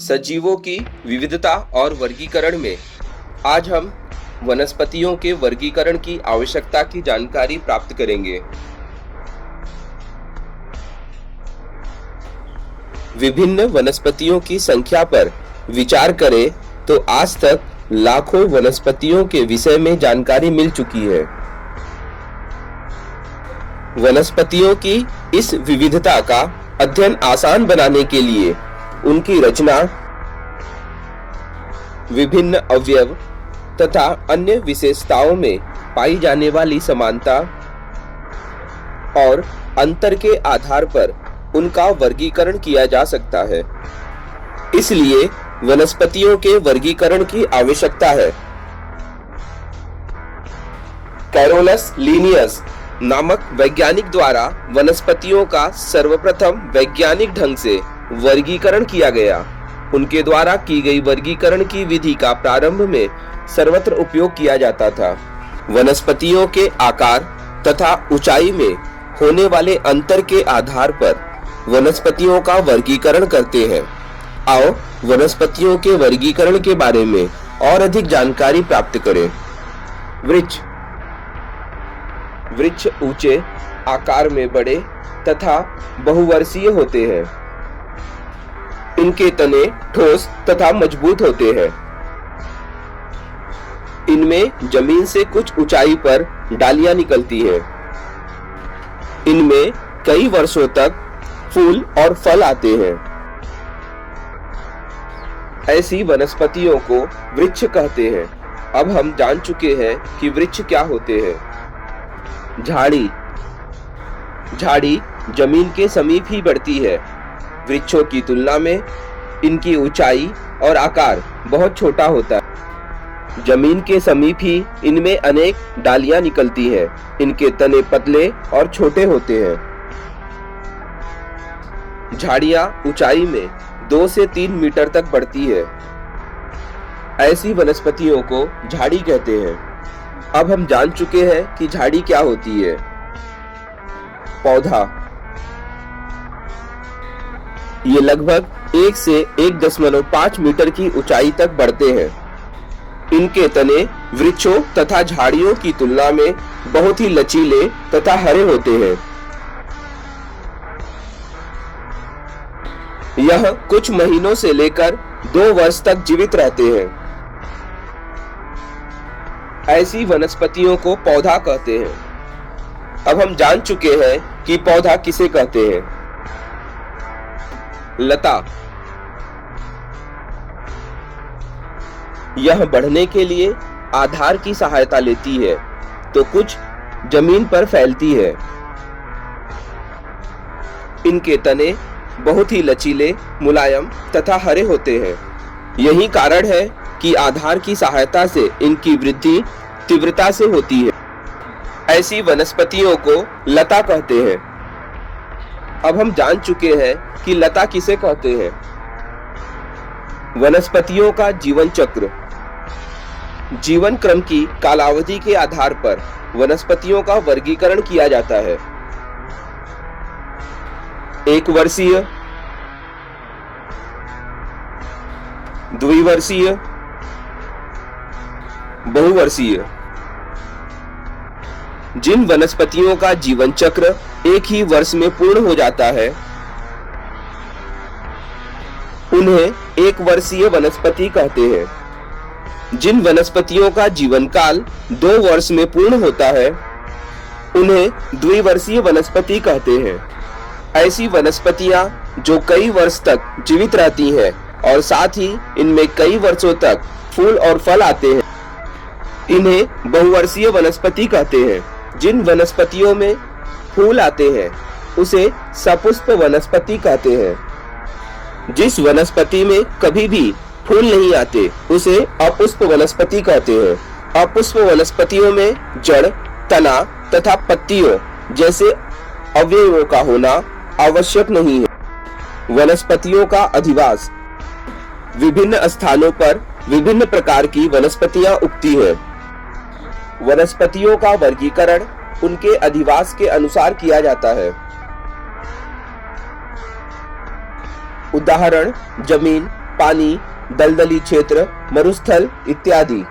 सजीवों की विविधता और वर्गीकरण में आज हम वनस्पतियों के वर्गीकरण की आवश्यकता की जानकारी प्राप्त करेंगे। विभिन्न वनस्पतियों की संख्या पर विचार करें तो आज तक लाखों वनस्पतियों के विषय में जानकारी मिल चुकी है। वनस्पतियों की इस विविधता का अध्ययन आसान बनाने के लिए उनकी रचना, विभिन्न अवयव तथा अन्य विशेषताओं में पाई जाने वाली समानता और अंतर के आधार पर उनका वर्गीकरण किया जा सकता है। इसलिए वनस्पतियों के वर्गीकरण की आवश्यकता है। कैरोलस लिनियस नामक वैज्ञानिक द्वारा वनस्पतियों का सर्वप्रथम वैज्ञानिक ढंग से वर्गीकरण किया गया। उनके द्वारा की गई वर्गीकरण की विधि का प्रारंभ में सर्वत्र उपयोग किया जाता था। वनस्पतियों के आकार तथा ऊंचाई में होने वाले अंतर के आधार पर वनस्पतियों का वर्गीकरण करते हैं। आओ वनस्पतियों के वर्गीकरण के बारे में और अधिक जानकारी प्राप्त करें। वृक्ष ऊंचे, आकार में बड़े तथा बहुवर्षीय होते हैं। इनके तने ठोस तथा मजबूत होते हैं। इनमें जमीन से कुछ ऊंचाई पर डालियां निकलती हैं। इनमें कई वर्षों तक फूल और फल आते हैं। ऐसी वनस्पतियों को वृक्ष कहते हैं। अब हम जान चुके हैं कि वृक्ष क्या होते हैं। झाड़ी जमीन के समीप ही बढ़ती है। वृक्षों की तुलना में इनकी ऊंचाई और आकार बहुत छोटा होता है। जमीन के समीप ही इनमें अनेक डालियां निकलती हैं। इनके तने पतले और छोटे होते हैं। झाड़ियां ऊंचाई में 2 से 3 मीटर तक बढ़ती है। ऐसी वनस्पतियों को झाड़ी कहते हैं। अब हम जान चुके हैं कि झाड़ी क्या होती है। पौधा ये लगभग 1 से 1.5 मीटर की ऊंचाई तक बढ़ते हैं। इनके तने वृक्षों तथा झाड़ियों की तुलना में बहुत ही लचीले तथा हरे होते हैं। यह कुछ महीनों से लेकर 2 वर्ष तक जीवित रहते हैं। ऐसी वनस्पतियों को पौधा कहते हैं। अब हम जान चुके हैं कि पौधा किसे कहते हैं। लता यह बढ़ने के लिए आधार की सहायता लेती है तो कुछ जमीन पर फैलती है। इनके तने बहुत ही लचीले, मुलायम तथा हरे होते हैं। यही कारण है कि आधार की सहायता से इनकी वृद्धि तीव्रता से होती है। ऐसी वनस्पतियों को लता कहते हैं। अब हम जान चुके हैं कि लता किसे कहते हैं। वनस्पतियों का जीवन चक्र। जीवन क्रम की कालावधि के आधार पर वनस्पतियों का वर्गीकरण किया जाता है। 1 वर्षीय, द्विवर्षीय, बहुवर्षीय। जिन वनस्पतियों का जीवन चक्र एक ही वर्ष में पूर्ण हो जाता है उन्हें 1 वर्षीय वनस्पति कहते हैं। जिन वनस्पतियों का जीवन काल 2 वर्ष में पूर्ण होता है उन्हें द्विवर्षीय वनस्पति कहते हैं। ऐसी वनस्पतियां जो कई वर्ष तक जीवित रहती हैं और साथ ही इनमें कई वर्षों तक फूल और फल आते हैं, इन्हें बहुवर्षीय वनस्पति कहते हैं। जिन वनस्पतियों में फूल आते हैं उसे सपुष्प वनस्पति कहते हैं। जिस वनस्पति में कभी भी फूल नहीं आते उसे अपुष्प वनस्पति कहते हैं। अपुष्प वनस्पतियों में जड़, तना तथा पत्तियों जैसे अवयवों का होना आवश्यक नहीं है। वनस्पतियों का अधिवास। विभिन्न स्थानों पर विभिन्न प्रकार की वनस्पतियां उगती हैं। वनस्पतियों का वर्गीकरण उनके अधिवास के अनुसार किया जाता है। उदाहरण जमीन, पानी, दलदली क्षेत्र, मरुस्थल इत्यादि।